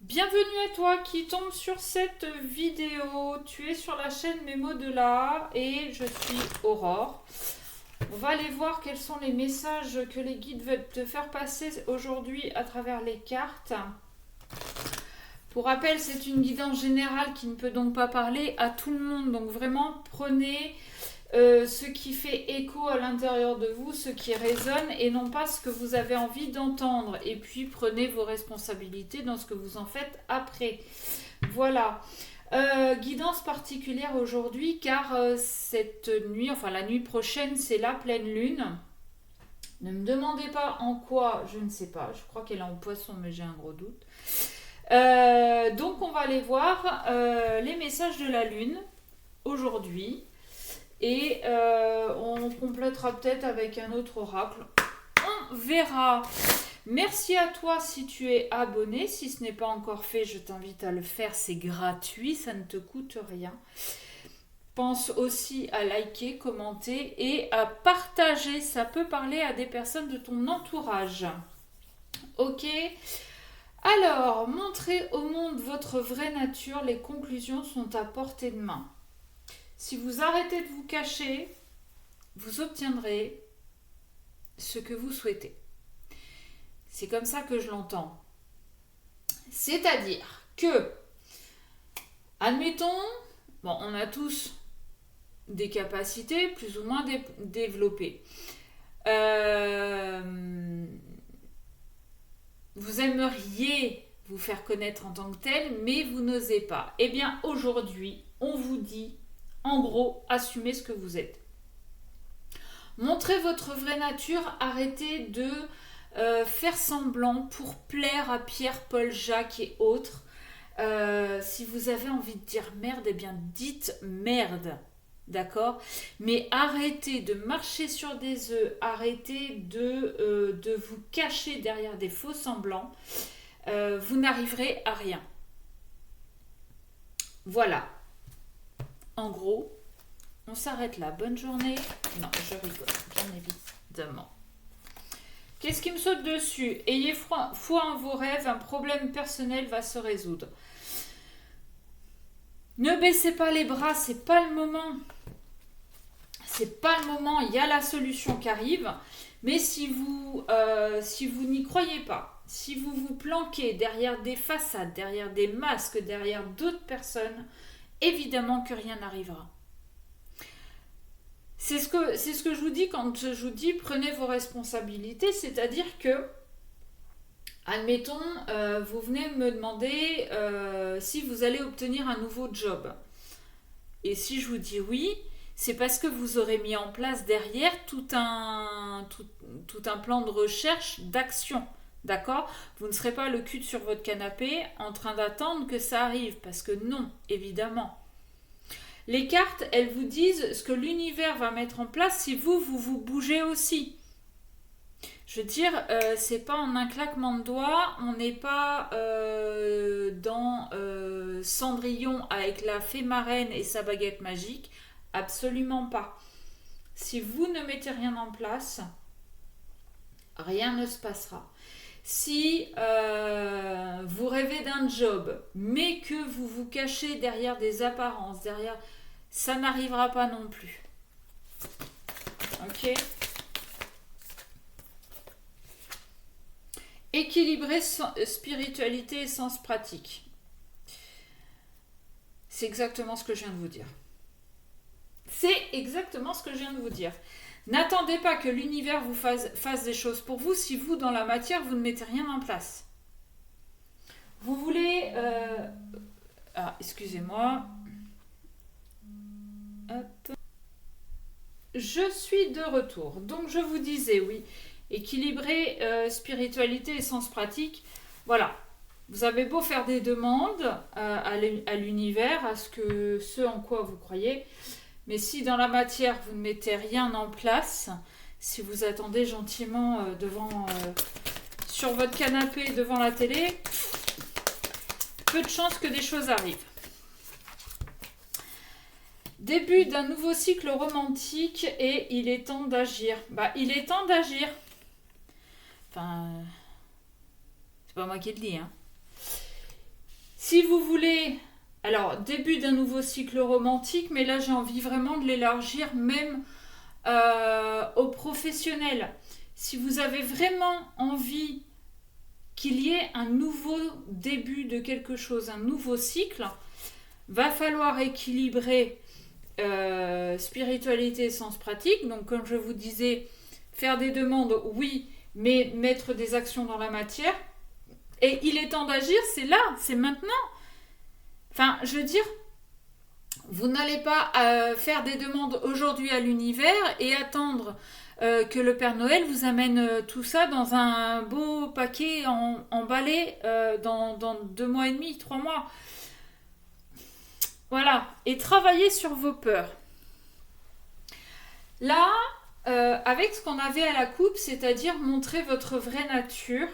Bienvenue à toi qui tombe sur cette vidéo. Tu es sur la chaîne Mémo de là et je suis Aurore. On va aller voir quels sont les messages que les guides veulent te faire passer aujourd'hui à travers les cartes. Pour rappel, c'est une guidance générale qui ne peut donc pas parler à tout le monde. Donc vraiment, prenez ce qui fait écho à l'intérieur de vous, ce qui résonne et non pas ce que vous avez envie d'entendre. Et puis prenez vos responsabilités dans ce que vous en faites après. Voilà. Guidance particulière aujourd'hui car cette nuit, enfin la nuit prochaine, c'est la pleine lune. Ne me demandez pas en quoi, je ne sais pas. Je crois qu'elle est en poisson, mais j'ai un gros doute. Donc on va aller voir les messages de la lune aujourd'hui. Et on complétera peut-être avec un autre oracle. On verra. Merci à toi si tu es abonné. Si ce n'est pas encore fait, je t'invite à le faire. C'est gratuit, ça ne te coûte rien. Pense aussi à liker, commenter et à partager. Ça peut parler à des personnes de ton entourage. Ok. Alors, montrez au monde votre vraie nature. Les conclusions sont à portée de main. Si vous arrêtez de vous cacher, vous obtiendrez ce que vous souhaitez. C'est comme ça que je l'entends. C'est-à-dire que, admettons, bon, on a tous des capacités plus ou moins développées. Vous aimeriez vous faire connaître en tant que tel, mais vous n'osez pas. Eh bien, aujourd'hui, on vous dit, en gros, assumez ce que vous êtes. Montrez votre vraie nature, arrêtez de faire semblant pour plaire à Pierre, Paul, Jacques et autres. Si vous avez envie de dire merde, eh bien dites merde. D'accord? Mais arrêtez de marcher sur des œufs, arrêtez de vous cacher derrière des faux semblants. Vous n'arriverez à rien. Voilà. En gros, on s'arrête là. Bonne journée. Non, je rigole, bien évidemment. Qu'est-ce qui me saute dessus? Ayez foi en vos rêves, un problème personnel va se résoudre. Ne baissez pas les bras, c'est pas le moment. C'est pas le moment, il y a la solution qui arrive. Mais si vous n'y croyez pas, si vous vous planquez derrière des façades, derrière des masques, derrière d'autres personnes, évidemment que rien n'arrivera. C'est ce que je vous dis quand je vous dis prenez vos responsabilités, c'est-à-dire que, admettons, vous venez me demander si vous allez obtenir un nouveau job. Et si je vous dis oui, c'est parce que vous aurez mis en place derrière tout un plan de recherche, d'action. D'accord? Vous ne serez pas le cul sur votre canapé en train d'attendre que ça arrive, parce que non, évidemment. Les cartes, elles vous disent ce que l'univers va mettre en place si vous bougez aussi. Je veux dire, c'est pas en un claquement de doigts, on n'est pas dans Cendrillon avec la fée marraine et sa baguette magique. Absolument pas. Si vous ne mettez rien en place, rien ne se passera. Si vous rêvez d'un job, mais que vous vous cachez derrière des apparences, ça n'arrivera pas non plus. Ok? Équilibrer spiritualité et sens pratique. C'est exactement ce que je viens de vous dire. C'est exactement ce que je viens de vous dire. N'attendez pas que l'univers vous fasse des choses pour vous si vous, dans la matière, vous ne mettez rien en place. Vous voulez... excusez-moi. Hop. Je suis de retour. Donc, je vous disais, oui, équilibrer spiritualité et sens pratique. Voilà. Vous avez beau faire des demandes à l'univers, à ce en quoi vous croyez... Mais si dans la matière, vous ne mettez rien en place, si vous attendez gentiment sur votre canapé devant la télé, peu de chances que des choses arrivent. Début d'un nouveau cycle romantique et il est temps d'agir. Il est temps d'agir. Enfin, c'est pas moi qui le dis, hein. Si vous voulez, alors début d'un nouveau cycle romantique, mais là j'ai envie vraiment de l'élargir même aux professionnels. Si vous avez vraiment envie qu'il y ait un nouveau début de quelque chose, un nouveau cycle, va falloir équilibrer spiritualité et sens pratique. Donc comme je vous disais, faire des demandes, oui, mais mettre des actions dans la matière. Et il est temps d'agir, c'est là, c'est maintenant. Enfin, je veux dire, vous n'allez pas faire des demandes aujourd'hui à l'univers et attendre que le Père Noël vous amène tout ça dans un beau paquet emballé dans 2 mois et demi, 3 mois. Voilà. Et travaillez sur vos peurs. Là, avec ce qu'on avait à la coupe, c'est-à-dire montrer votre vraie nature,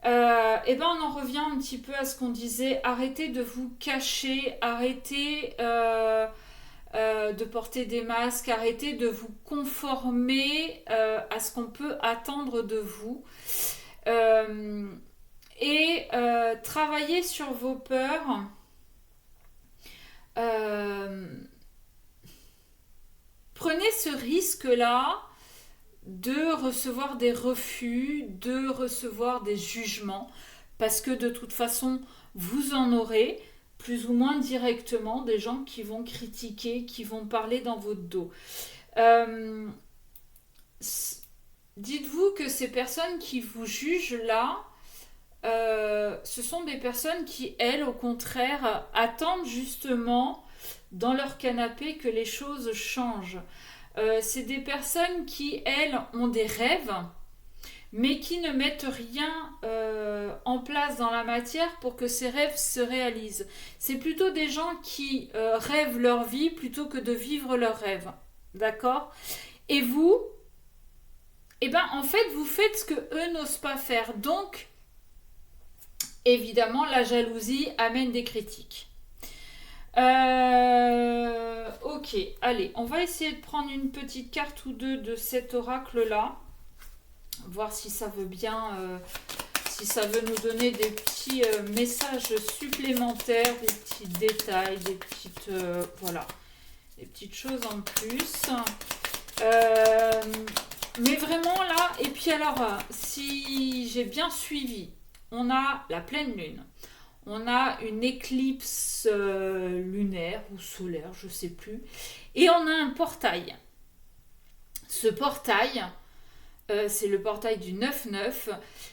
et ben on en revient un petit peu à ce qu'on disait, arrêtez de vous cacher, arrêtez de porter des masques, arrêtez de vous conformer à ce qu'on peut attendre de vous, et travaillez sur vos peurs. Prenez ce risque-là de recevoir des refus, de recevoir des jugements, parce que de toute façon, vous en aurez plus ou moins directement des gens qui vont critiquer, qui vont parler dans votre dos. Dites-vous que ces personnes qui vous jugent là, ce sont des personnes qui, elles, au contraire, attendent justement dans leur canapé que les choses changent. C'est des personnes qui, elles, ont des rêves, mais qui ne mettent rien en place dans la matière pour que ces rêves se réalisent. C'est plutôt des gens qui rêvent leur vie plutôt que de vivre leurs rêves. D'accord ? Et vous, eh ben, en fait, vous faites ce que eux n'osent pas faire. Donc, évidemment, la jalousie amène des critiques. Ok, allez, on va essayer de prendre une petite carte ou deux de cet oracle-là. Voir si ça veut bien, si ça veut nous donner des petits messages supplémentaires, des petits détails, des petites, voilà, des petites choses en plus. Mais vraiment là, et puis alors, si j'ai bien suivi, on a la pleine lune. On a une éclipse lunaire ou solaire, je ne sais plus. Et on a un portail. Ce portail, c'est le portail du 9-9.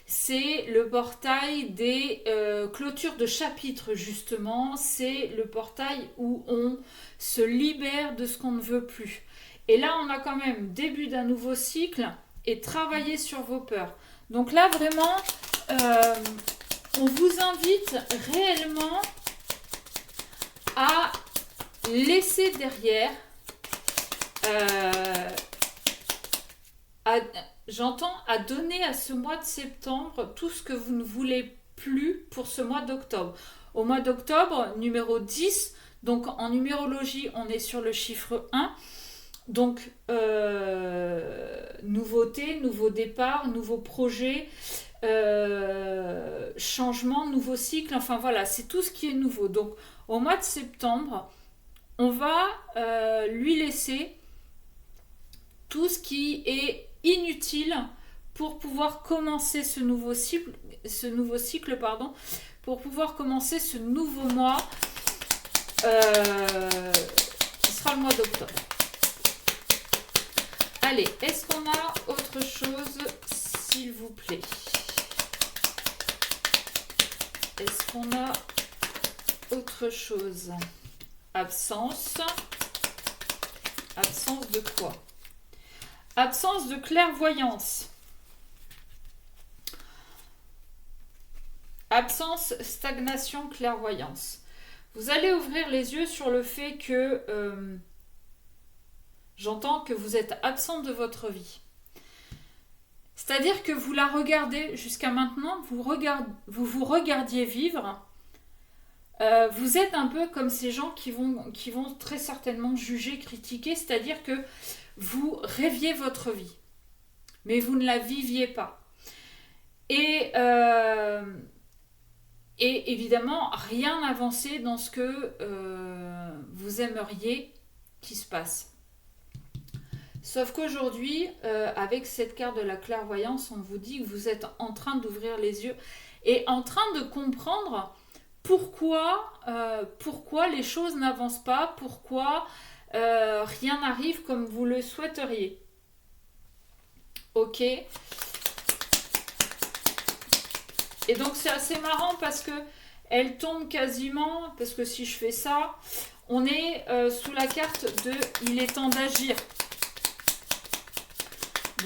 C'est le portail des clôtures de chapitres, justement. C'est le portail où on se libère de ce qu'on ne veut plus. Et là, on a quand même début d'un nouveau cycle et travailler sur vos peurs. Donc là, vraiment... on vous invite réellement à laisser derrière, à donner à ce mois de septembre tout ce que vous ne voulez plus pour ce mois d'octobre. Au mois d'octobre, numéro 10, donc en numérologie, on est sur le chiffre 1. Donc, nouveauté, nouveau départ, nouveau projet, changement, nouveau cycle, enfin voilà, c'est tout ce qui est nouveau. Donc, au mois de septembre, on va lui laisser tout ce qui est inutile pour pouvoir commencer ce nouveau cycle, pour pouvoir commencer ce nouveau mois qui sera le mois d'octobre. Allez, est-ce qu'on a autre chose, s'il vous plaît? Est-ce qu'on a autre chose? Absence. Absence de quoi? Absence de clairvoyance. Absence, stagnation, clairvoyance. Vous allez ouvrir les yeux sur le fait que... j'entends que vous êtes absent de votre vie. C'est-à-dire que vous la regardez jusqu'à maintenant, vous vous regardiez vivre. Vous êtes un peu comme ces gens qui vont très certainement juger, critiquer, c'est-à-dire que vous rêviez votre vie, mais vous ne la viviez pas. Et Et évidemment, rien n'avançait dans ce que vous aimeriez qu'il se passe. Sauf qu'aujourd'hui, avec cette carte de la clairvoyance, on vous dit que vous êtes en train d'ouvrir les yeux et en train de comprendre pourquoi les choses n'avancent pas, pourquoi rien n'arrive comme vous le souhaiteriez. Ok. Et donc c'est assez marrant parce que elle tombe quasiment, parce que si je fais ça, on est sous la carte de il est temps d'agir.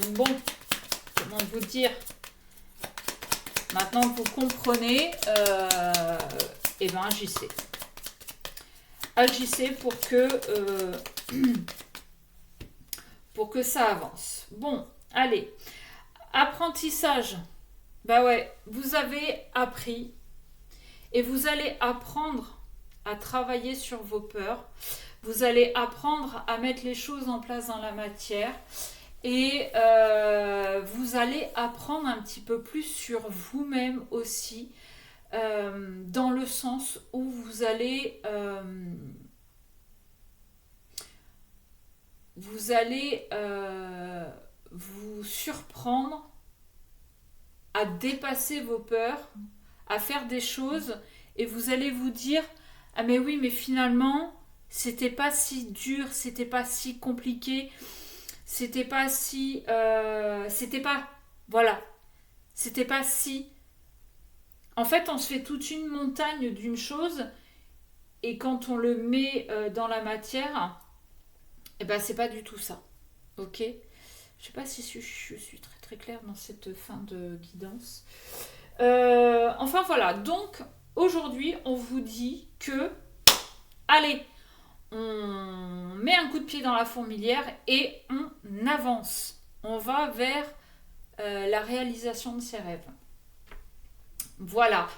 Donc bon, comment vous dire, maintenant que vous comprenez, et ben agissez. Agissez pour que ça avance. Bon, allez. Apprentissage. Bah ouais, vous avez appris et vous allez apprendre à travailler sur vos peurs. Vous allez apprendre à mettre les choses en place dans la matière. Et vous allez apprendre un petit peu plus sur vous-même aussi, dans le sens où vous allez vous surprendre à dépasser vos peurs, à faire des choses, et vous allez vous dire « Ah mais oui, mais finalement, c'était pas si dur, c'était pas si compliqué. » C'était pas si... c'était pas... Voilà. C'était pas si... En fait, on se fait toute une montagne d'une chose et quand on le met dans la matière, eh ben, c'est pas du tout ça. Ok. Je sais pas si je suis très très claire dans cette fin de guidance. Enfin, voilà. Donc, aujourd'hui, on vous dit que... Allez, on met un coup de pied dans la fourmilière et on avance. On va vers la réalisation de ses rêves. Voilà.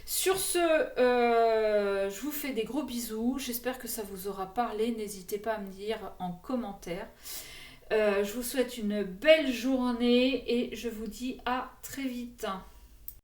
Sur ce, je vous fais des gros bisous. J'espère que ça vous aura parlé. N'hésitez pas à me dire en commentaire. Je vous souhaite une belle journée et je vous dis à très vite.